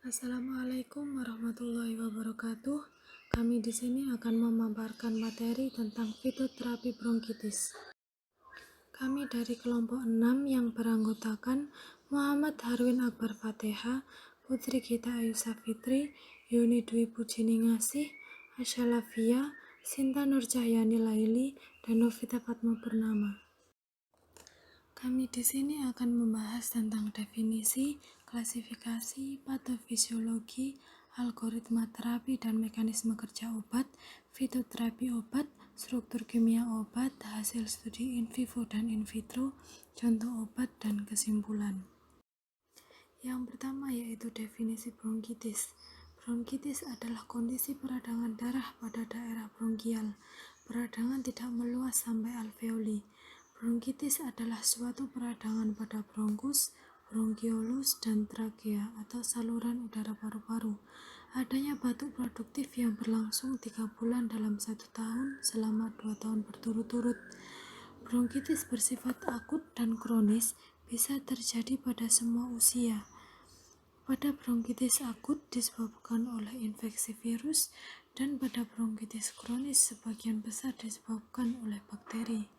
Assalamualaikum warahmatullahi wabarakatuh. Kami di sini akan memaparkan materi tentang fitoterapi bronkitis. Kami dari kelompok 6 yang beranggotakan Muhammad Harwin Akbar Fateha, Putri Gita Ayusa Fitri, Yuni Dwi Pujini Ngasih, Asya Lafia, Sinta Nurcahyani Laili, dan Novita Fatma Purnama. Kami di sini akan membahas tentang definisi, klasifikasi, patofisiologi, algoritma terapi dan mekanisme kerja obat, fitoterapi obat, struktur kimia obat, hasil studi in vivo dan in vitro, contoh obat, dan kesimpulan. Yang pertama yaitu definisi bronkitis. Bronkitis adalah kondisi peradangan darah pada daerah bronkial. Peradangan tidak meluas sampai alveoli. Bronkitis adalah suatu peradangan pada bronkus, bronkiolus, dan trakea atau saluran udara paru-paru. Adanya batuk produktif yang berlangsung 3 bulan dalam 1 tahun selama 2 tahun berturut-turut. Bronkitis bersifat akut dan kronis, bisa terjadi pada semua usia. Pada bronkitis akut disebabkan oleh infeksi virus, dan pada bronkitis kronis sebagian besar disebabkan oleh bakteri.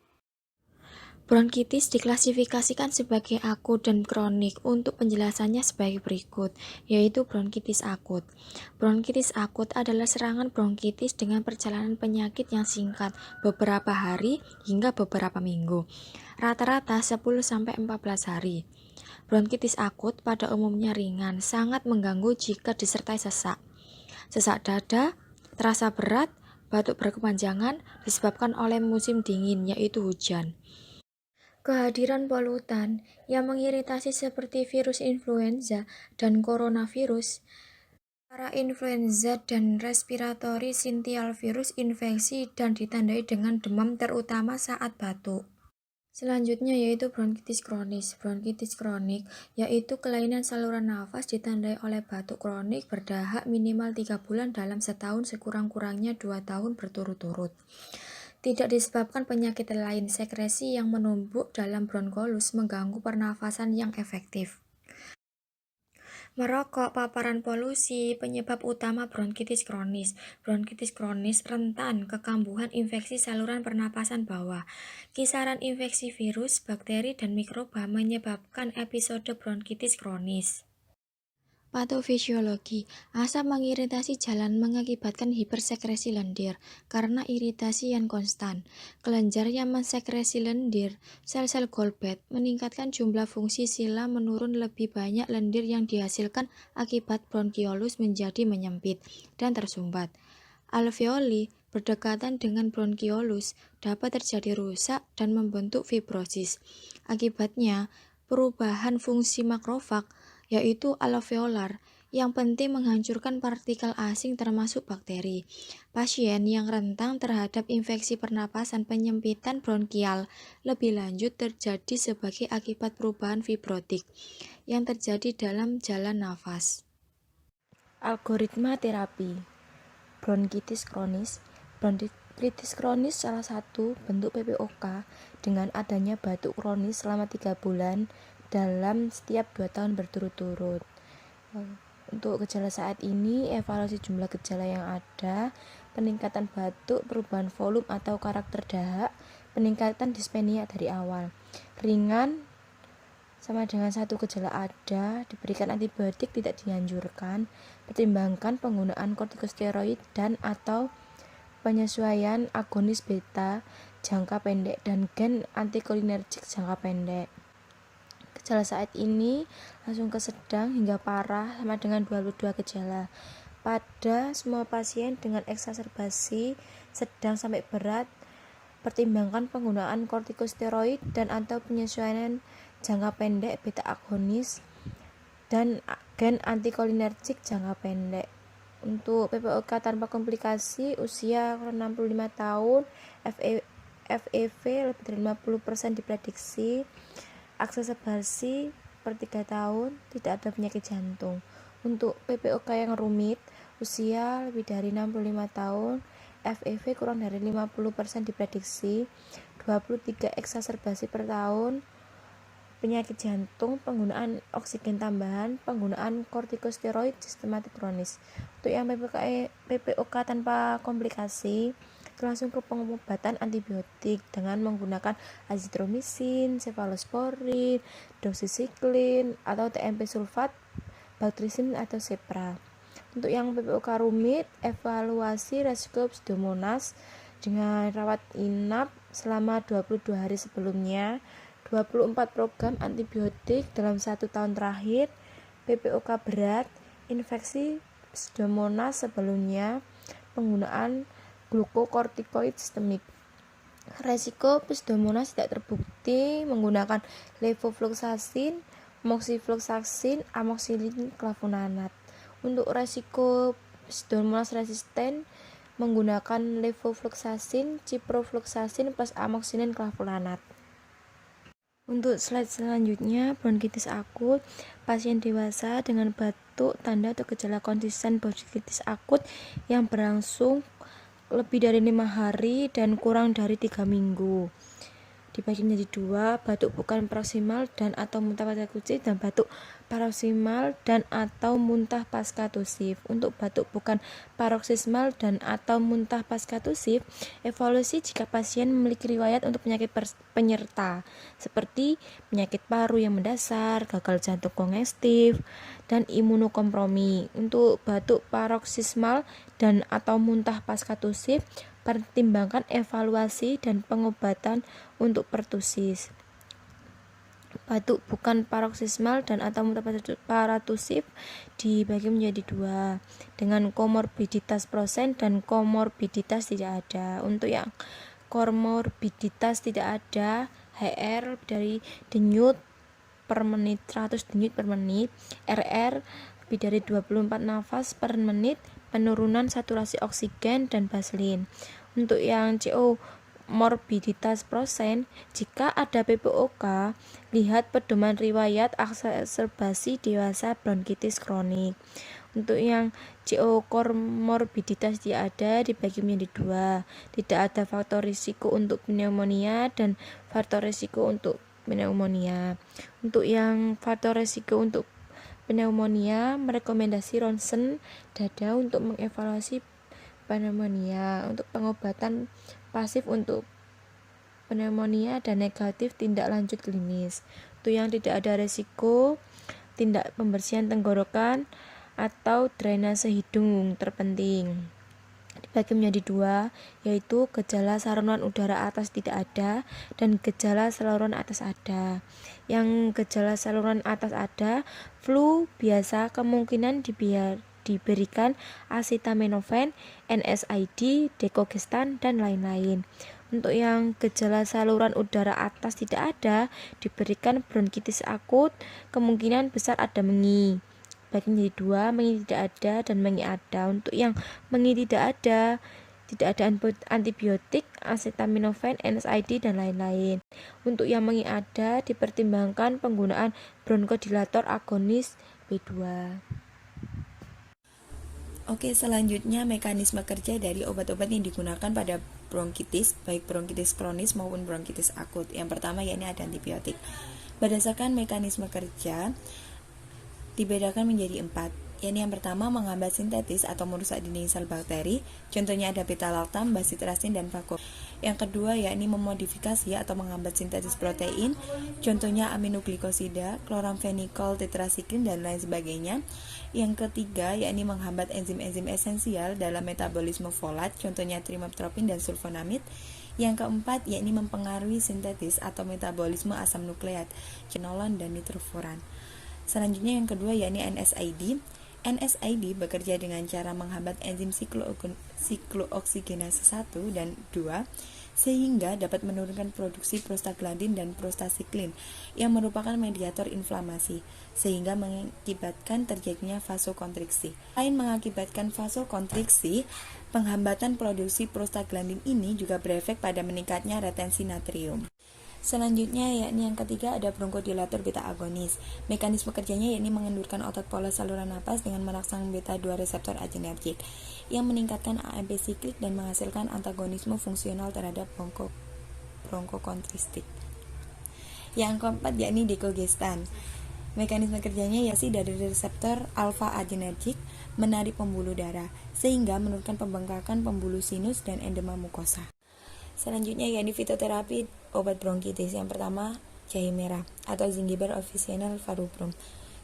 Bronkitis diklasifikasikan sebagai akut dan kronik. Untuk penjelasannya sebagai berikut, yaitu bronkitis akut. Bronkitis akut adalah serangan bronkitis dengan perjalanan penyakit yang singkat, beberapa hari hingga beberapa minggu. Rata-rata 10-14 hari. Bronkitis akut pada umumnya ringan, sangat mengganggu jika disertai sesak. Sesak dada, terasa berat, batuk berkepanjangan disebabkan oleh musim dingin, yaitu hujan. Kehadiran polutan yang mengiritasi seperti virus influenza dan coronavirus, parainfluenza dan respiratory syncytial virus infeksi dan ditandai dengan demam terutama saat batuk. Selanjutnya yaitu bronkitis kronis. Bronkitis kronik yaitu kelainan saluran nafas ditandai oleh batuk kronik berdahak minimal 3 bulan dalam setahun sekurang-kurangnya 2 tahun berturut-turut. Tidak disebabkan penyakit lain, sekresi yang menumpuk dalam bronkolus mengganggu pernafasan yang efektif. Merokok, paparan polusi, penyebab utama bronkitis kronis. Bronkitis kronis rentan kekambuhan infeksi saluran pernapasan bawah. Kisaran infeksi virus, bakteri, dan mikroba menyebabkan episode bronkitis kronis. Patofisiologi. Asam mengiritasi jalan mengakibatkan hipersekresi lendir karena iritasi yang konstan. Kelenjar yang mensekresi lendir, sel-sel Goldberg, meningkatkan jumlah fungsi sila menurun lebih banyak lendir yang dihasilkan akibat bronkiolus menjadi menyempit dan tersumbat. Alveoli berdekatan dengan bronkiolus dapat terjadi rusak dan membentuk fibrosis. Akibatnya, perubahan fungsi makrofag yaitu alveolar, yang penting menghancurkan partikel asing termasuk bakteri. Pasien yang rentan terhadap infeksi pernapasan penyempitan bronkial lebih lanjut terjadi sebagai akibat perubahan fibrotik yang terjadi dalam jalan nafas. Algoritma terapi bronkitis kronis. Bronkitis kronis salah satu bentuk PPOK dengan adanya batuk kronis selama 3 bulan dalam setiap 2 tahun berturut-turut. Untuk gejala saat ini, evaluasi jumlah gejala yang ada, peningkatan batuk, perubahan volume atau karakter dahak, peningkatan dispnea dari awal. Ringan sama dengan satu gejala ada, diberikan antibiotik tidak dianjurkan, pertimbangkan penggunaan kortikosteroid dan atau penyesuaian agonis beta jangka pendek dan gen antikolinergik jangka pendek. Gejala saat ini langsung ke sedang hingga parah sama dengan 22 gejala. Pada semua pasien dengan eksaserbasi sedang sampai berat, pertimbangkan penggunaan kortikosteroid dan atau penyesuaian jangka pendek beta agonis dan gen antikolinergik jangka pendek. Untuk PPOK tanpa komplikasi, usia 65 tahun, FEV lebih dari 50% diprediksi, akselerasi per 3 tahun, tidak ada penyakit jantung. Untuk PPOK yang rumit, usia lebih dari 65 tahun, FEV kurang dari 50% diprediksi, 23 eksaserbasi per tahun, penyakit jantung, penggunaan oksigen tambahan, penggunaan kortikosteroid sistematik kronis. Untuk yang PPOK tanpa komplikasi, langsung ke pengobatan antibiotik dengan menggunakan azitromisin, cefalosporin, doxycycline, atau TMP sulfat, bactrim atau Sepra. Untuk yang PPOK rumit, evaluasi resiko Pseudomonas dengan rawat inap selama 22 hari sebelumnya, 24 program antibiotik dalam 1 tahun terakhir, PPOK berat, infeksi Pseudomonas sebelumnya, penggunaan glukokortikoid sistemik. Resiko Pseudomonas tidak terbukti menggunakan levofloxacin, moxifloxacin, amoxicillin, clavulanat. Untuk resiko Pseudomonas resisten menggunakan levofloxacin, ciprofloxacin plus amoxicillin, clavulanat. Untuk slide selanjutnya, bronkitis akut, pasien dewasa dengan batuk, tanda atau gejala konsisten bronkitis akut yang berlangsung lebih dari 5 hari dan kurang dari 3 minggu. Dibagi menjadi 2, batuk bukan paroksimal dan atau muntah pasca tusif, dan batuk paroksimal dan atau muntah pasca tusif. Untuk batuk bukan paroksismal dan atau muntah pasca tusif, evaluasi jika pasien memiliki riwayat untuk penyakit penyerta seperti penyakit paru yang mendasar, gagal jantung kongestif, dan imunokompromi. Untuk batuk paroksismal dan atau muntah pasca tusif, pertimbangkan evaluasi dan pengobatan untuk pertusis. Batuk bukan paroksismal dan atau muntah paratusif dibagi menjadi 2 dengan komorbiditas prosen dan komorbiditas tidak ada. Untuk yang komorbiditas tidak ada, HR dari denyut per menit 100 denyut per menit, RR lebih dari 24 nafas per menit, penurunan saturasi oksigen dan baselin. Untuk yang CO morbiditas prosen, jika ada PPOK, lihat pedoman riwayat eksaserbasi dewasa bronkitis kronik. Untuk yang CO komorbiditas tidak ada, dibagi menjadi 2, tidak ada faktor risiko untuk pneumonia dan faktor risiko untuk pneumonia. Untuk yang faktor risiko untuk pneumonia, merekomendasi ronsen dada untuk mengevaluasi pneumonia. Untuk pengobatan pasif untuk pneumonia dan negatif tindak lanjut klinis. Untuk yang tidak ada risiko, tindak pembersihan tenggorokan atau drainase hidung terpenting. Dibagi menjadi 2, yaitu gejala saluran udara atas tidak ada dan gejala saluran atas ada. Yang gejala saluran atas ada, flu biasa kemungkinan diberikan acetaminophen, NSAID, decogestan, dan lain-lain. Untuk yang gejala saluran udara atas tidak ada, diberikan bronkitis akut, kemungkinan besar ada mengi. Bagi menjadi 2, mengi tidak ada dan mengi ada. Untuk yang mengi tidak ada antibiotik, acetaminophen, NSAID, dan lain-lain. Untuk yang mengi ada, dipertimbangkan penggunaan bronkodilator agonis B2. Oke, selanjutnya mekanisme kerja dari obat-obat yang digunakan pada bronkitis, baik bronkitis kronis maupun bronkitis akut. Yang pertama yakni ada antibiotik. Berdasarkan mekanisme kerja, dibedakan menjadi 4, yakni yang pertama menghambat sintetis atau merusak dinding sel bakteri, contohnya ada beta-lactam, bacitracin, dan vakuum. Yang kedua yakni memodifikasi atau menghambat sintetis protein, contohnya aminoglikosida, kloramfenikol, tetrasiklin, dan lain sebagainya. Yang ketiga yakni menghambat enzim-enzim esensial dalam metabolisme folat, contohnya trimiptophan dan sulfonamid. Yang keempat yakni mempengaruhi sintetis atau metabolisme asam nukleat, cenolon dan nitrofuran. Selanjutnya yang kedua yakni NSAID. NSAID bekerja dengan cara menghambat enzim siklooksinase 1 dan 2 sehingga dapat menurunkan produksi prostaglandin dan prostasiklin yang merupakan mediator inflamasi sehingga mengakibatkan terjadinya vasokontriksi. Selain mengakibatkan vasokontriksi, penghambatan produksi prostaglandin ini juga berefek pada meningkatnya retensi natrium. Selanjutnya yakni yang ketiga ada bronkodilator beta agonis. Mekanisme kerjanya yakni mengendurkan otot pola saluran napas dengan merangsang beta 2 reseptor adrenergik yang meningkatkan AMP siklik dan menghasilkan antagonisme fungsional terhadap bronkokontristik. Yang keempat yakni dekogestan. Mekanisme kerjanya yaitu dari reseptor alfa adrenergic menarik pembuluh darah sehingga menurunkan pembengkakan pembuluh sinus dan endema mukosa. Selanjutnya yakni fitoterapi obat bronkitis. Yang pertama, jahe merah atau Zingiber officinal varubrum.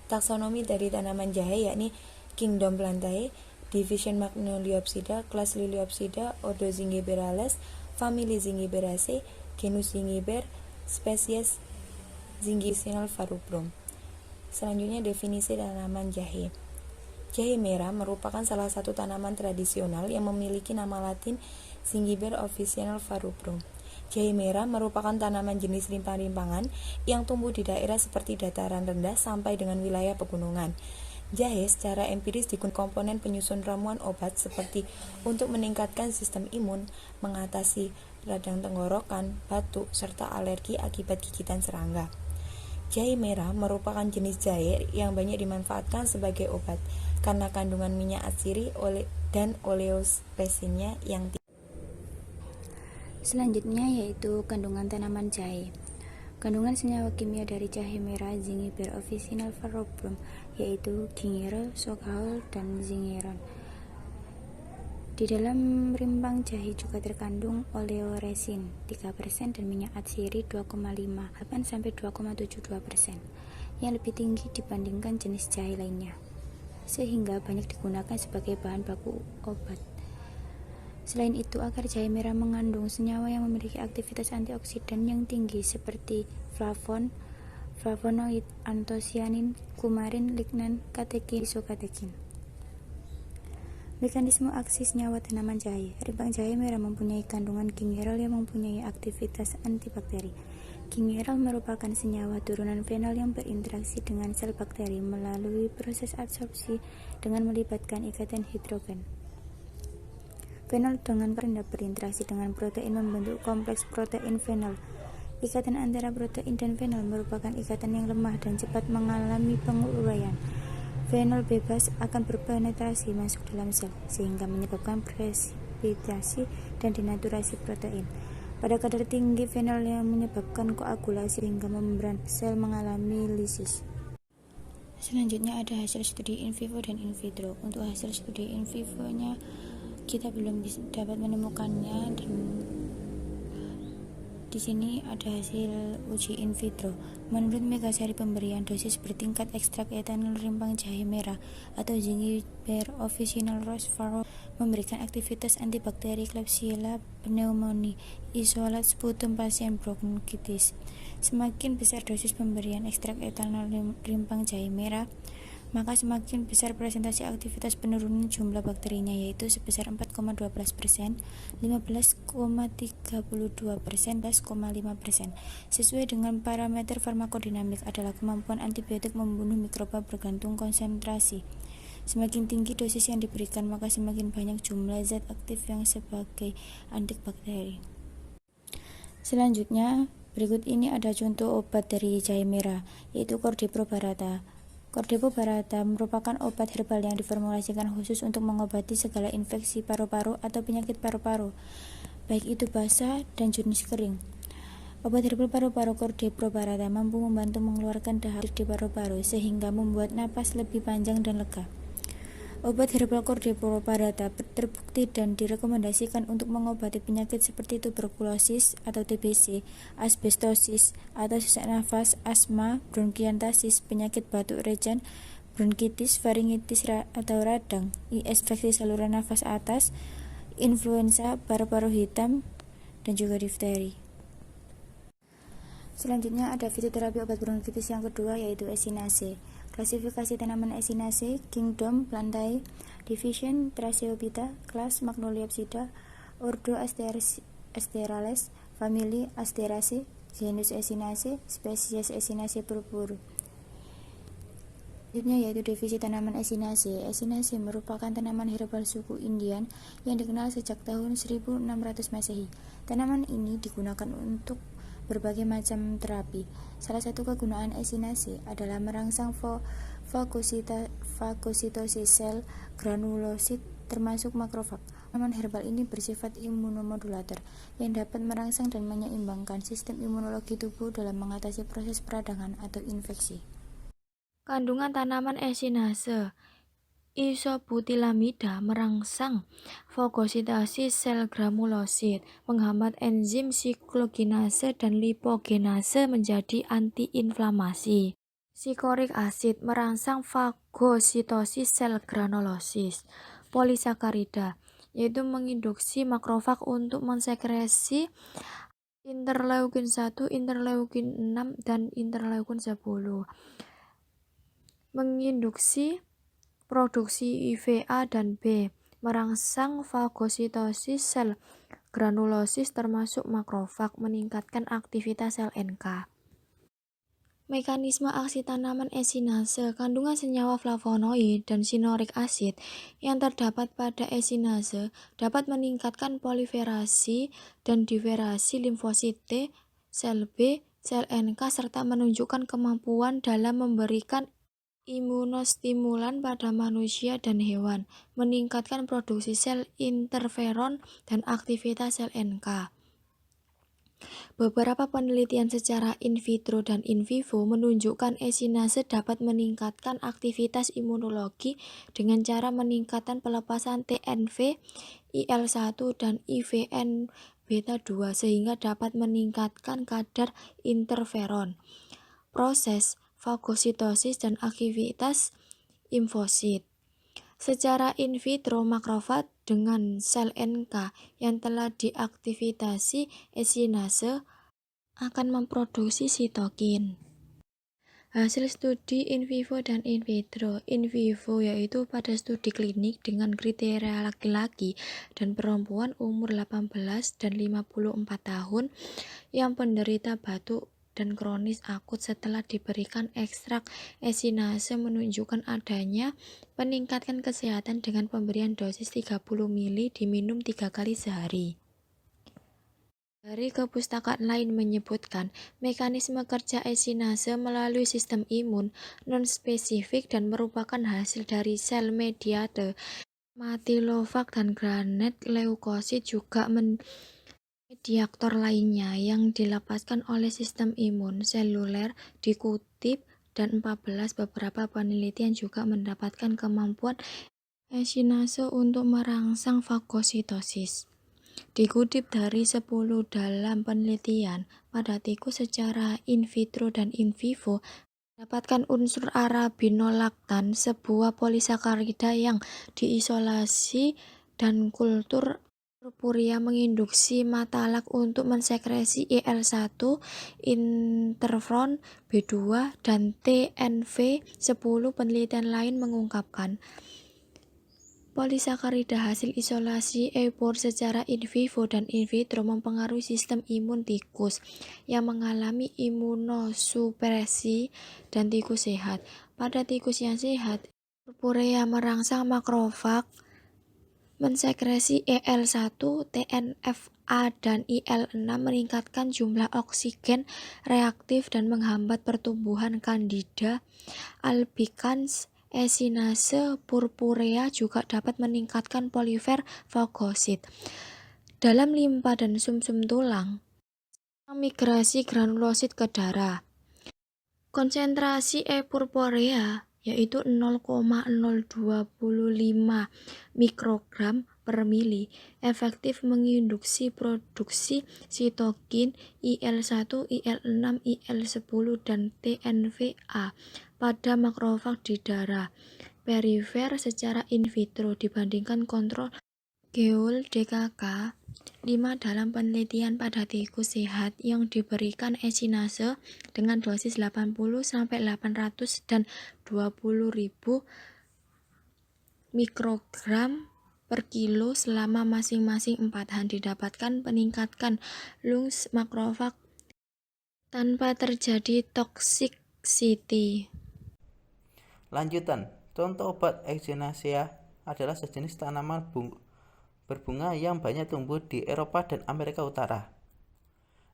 Taksonomi dari tanaman jahe yakni Kingdom Plantae, Division Magnoliopsida, kelas Liliopsida, Ordo Zingiberales, famili Zingiberaceae, genus Zingiber, spesies Zingiber varubrum. Selanjutnya definisi tanaman jahe. Jahe merah merupakan salah satu tanaman tradisional yang memiliki nama latin Zingiber officinal varubrum. Jahe merah merupakan tanaman jenis rimpang-rimpangan yang tumbuh di daerah seperti dataran rendah sampai dengan wilayah pegunungan. Jahe secara empiris digunakan komponen penyusun ramuan obat seperti untuk meningkatkan sistem imun, mengatasi radang tenggorokan, batuk, serta alergi akibat gigitan serangga. Jahe merah merupakan jenis jahe yang banyak dimanfaatkan sebagai obat karena kandungan minyak atsiri dan oleospecinya yang tinggi. Selanjutnya yaitu kandungan tanaman jahe. Kandungan senyawa kimia dari jahe merah Zingiber officinal varubrum yaitu gingerol, sogaol, dan zingeron. Di dalam rimpang jahe juga terkandung oleoresin 3% dan minyak atsiri 2,58-2,72% yang lebih tinggi dibandingkan jenis jahe lainnya, sehingga banyak digunakan sebagai bahan baku obat. Selain itu, akar jahe merah mengandung senyawa yang memiliki aktivitas antioksidan yang tinggi seperti flavonoid, antosianin, kumarin, lignan, katekin, isokatekin. Mekanisme aksi senyawa tanaman jahe. Rimpang jahe merah mempunyai kandungan gingerol yang mempunyai aktivitas antibakteri. Gingerol merupakan senyawa turunan fenol yang berinteraksi dengan sel bakteri melalui proses adsorpsi dengan melibatkan ikatan hidrogen. Fenol dengan rendah berinteraksi dengan protein membentuk kompleks protein fenol. Ikatan antara protein dan fenol merupakan ikatan yang lemah dan cepat mengalami penguraian. Fenol bebas akan berpenetrasi masuk dalam sel, sehingga menyebabkan presipitasi dan denaturasi protein. Pada kadar tinggi, fenol yang menyebabkan koagulasi hingga membran sel mengalami lisis. Selanjutnya ada hasil studi in vivo dan in vitro. Untuk hasil studi in vivo-nya kita belum dapat menemukannya, dan di sini ada hasil uji in vitro. Menurut Megasari, pemberian dosis bertingkat ekstrak etanol rimpang jahe merah atau Zingiber officinal varubrum memberikan aktivitas antibakteri Klebsiella pneumoniae isolat sputum pasien bronkitis. Semakin besar dosis pemberian ekstrak etanol rimpang jahe merah, maka semakin besar presentasi aktivitas penurunan jumlah bakterinya, yaitu sebesar 4,12%, 15,32%, 11,5%. Sesuai dengan parameter farmakodinamik adalah kemampuan antibiotik membunuh mikroba bergantung konsentrasi. Semakin tinggi dosis yang diberikan, maka semakin banyak jumlah zat aktif yang sebagai antibakteri. Selanjutnya, berikut ini ada contoh obat dari jahe merah, yaitu Cordyceps barata. Cordyceps barata merupakan obat herbal yang diformulasikan khusus untuk mengobati segala infeksi paru-paru atau penyakit paru-paru, baik itu basah dan jenis kering. Obat herbal paru-paru Cordyceps barata mampu membantu mengeluarkan dahak di paru-paru sehingga membuat napas lebih panjang dan lega. Obat herbal Cordyceps barata terbukti dan direkomendasikan untuk mengobati penyakit seperti tuberkulosis atau TBC, asbestosis atau sesak nafas, asma, bronkiantasis, penyakit batuk rejan, bronkitis, faringitis atau radang, infeksi saluran nafas atas, influenza, paru-paru hitam, dan juga difteri. Selanjutnya ada fitoterapi obat bronkitis yang kedua, yaitu Echinacea. Klasifikasi tanaman Echinacea: Kingdom Plantae, Division Tracheobita, kelas Magnoliopsida, Ordo Asterales, famili Asteraceae, genus Echinacea, spesies Echinacea purpura. Selanjutnya yaitu divisi tanaman Echinacea. Echinacea merupakan tanaman herbal suku Indian yang dikenal sejak tahun 1600 Masehi. Tanaman ini digunakan untuk berbagai macam terapi. Salah satu kegunaan Echinacea adalah merangsang fagositosis sel granulosit termasuk makrofag. Tanaman herbal ini bersifat imunomodulator yang dapat merangsang dan menyeimbangkan sistem imunologi tubuh dalam mengatasi proses peradangan atau infeksi. Kandungan tanaman esinase isobutilamida merangsang fagositasi sel granulosit, menghambat enzim siklogenase dan lipogenase menjadi antiinflamasi. Sikorik asid merangsang fagositosis sel granulosis. Polisakarida yaitu menginduksi makrofag untuk mensekresi interleukin 1, interleukin 6, dan interleukin 10. Menginduksi produksi IVA dan B, merangsang fagositosis sel granulosis termasuk makrofag, meningkatkan aktivitas sel NK. Mekanisme aksi tanaman esinase, kandungan senyawa flavonoid dan sinorik asid yang terdapat pada esinase dapat meningkatkan proliferasi dan diverasi limfosit T, sel B, sel NK, serta menunjukkan kemampuan dalam memberikan imunostimulan pada manusia dan hewan, meningkatkan produksi sel interferon dan aktivitas sel NK. Beberapa penelitian secara in vitro dan in vivo menunjukkan esinase dapat meningkatkan aktivitas imunologi dengan cara meningkatkan pelepasan TNF, IL-1, dan IVN beta 2 sehingga dapat meningkatkan kadar interferon, proses fagositosis, dan aktivitas limfosit. Secara in vitro, makrofag dengan sel NK yang telah diaktifasi esinase akan memproduksi sitokin. Hasil studi in vivo dan in vitro. In vivo yaitu pada studi klinik dengan kriteria laki-laki dan perempuan umur 18 dan 54 tahun yang penderita batuk dan kronis akut setelah diberikan ekstrak esinase menunjukkan adanya peningkatan kesehatan dengan pemberian dosis 30 ml diminum 3 kali sehari. Dari kepustakaan lain menyebutkan mekanisme kerja esinase melalui sistem imun non-spesifik dan merupakan hasil dari sel mediate matilofag dan granet leukosit, juga mediator lainnya yang dilepaskan oleh sistem imun seluler dikutip, dan 14 beberapa penelitian juga mendapatkan kemampuan esinase untuk merangsang fagositosis. Dikutip dari 10 dalam penelitian pada tikus secara in vitro dan in vivo, mendapatkan unsur arabinolaktan, sebuah polisakarida yang diisolasi, dan kultur purpurea menginduksi matalak untuk mensekresi IL-1, interferon B2, dan TNF. 10 penelitian lain mengungkapkan polisakarida hasil isolasi EPOR secara in vivo dan in vitro mempengaruhi sistem imun tikus yang mengalami imunosupresi dan tikus sehat. Pada tikus yang sehat, purpurea merangsang makrofag mensekresi IL-1, TNF-A, dan IL-6, meningkatkan jumlah oksigen reaktif dan menghambat pertumbuhan Candida albicans. Esinase purpurea juga dapat meningkatkan polifer fagosit dalam limpa dan sumsum tulang, migrasi granulosit ke darah. Konsentrasi purpurea yaitu 0,025 mikrogram per mili, efektif menginduksi produksi sitokin, IL-1, IL-6, IL-10, dan TNF-A pada makrofag di darah perifer secara in vitro dibandingkan kontrol Geul DKK 5 dalam penelitian pada tikus sehat yang diberikan esinase dengan dosis 80-800 dan 20.000 mikrogram per kilo selama masing-masing 4 hari, didapatkan peningkatan lungs makrofag tanpa terjadi toxicity. Lanjutan, contoh obat Echinacea adalah sejenis tanaman berbunga yang banyak tumbuh di Eropa dan Amerika Utara.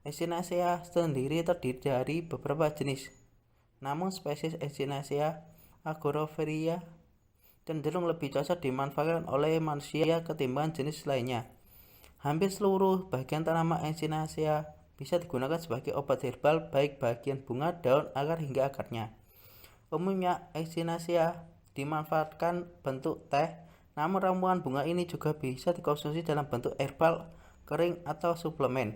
Echinacea sendiri terdiri dari beberapa jenis, namun spesies Echinacea agorapheria cenderung lebih cocok dimanfaatkan oleh manusia ketimbang jenis lainnya. Hampir seluruh bagian tanaman Echinacea bisa digunakan sebagai obat herbal, baik bagian bunga, daun, akar hingga akarnya. Umumnya Echinacea dimanfaatkan bentuk teh, namun ramuan bunga ini juga bisa dikonsumsi dalam bentuk herbal, kering, atau suplemen.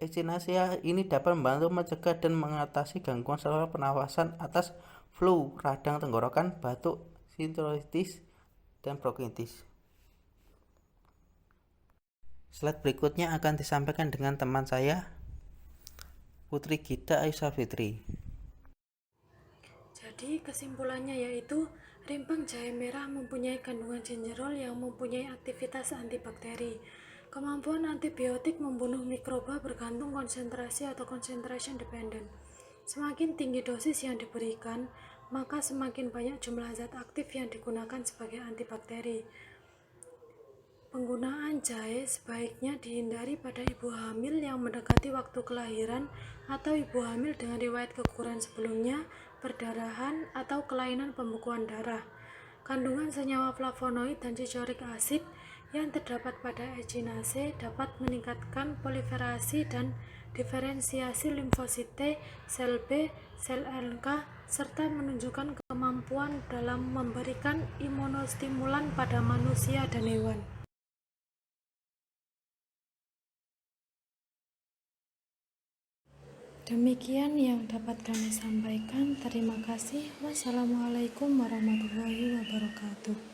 Echinacea ini dapat membantu mencegah dan mengatasi gangguan saluran pernafasan atas flu, radang tenggorokan, batuk, sinusitis, dan bronkitis. Slide berikutnya akan disampaikan dengan teman saya, Putri Gita Aisyah Fitri. Jadi kesimpulannya yaitu rimpang jahe merah mempunyai kandungan gingerol yang mempunyai aktivitas antibakteri. Kemampuan antibiotik membunuh mikroba bergantung konsentrasi atau concentration dependent. Semakin tinggi dosis yang diberikan, maka semakin banyak jumlah zat aktif yang digunakan sebagai antibakteri. Penggunaan jahe sebaiknya dihindari pada ibu hamil yang mendekati waktu kelahiran atau ibu hamil dengan riwayat keguguran sebelumnya, perdarahan, atau kelainan pembekuan darah. Kandungan senyawa flavonoid dan cichoric acid yang terdapat pada Echinacea dapat meningkatkan proliferasi dan diferensiasi limfosit T, sel B, sel NK, serta menunjukkan kemampuan dalam memberikan imunostimulan pada manusia dan hewan. Demikian yang dapat kami sampaikan. Terima kasih. Wassalamualaikum warahmatullahi wabarakatuh.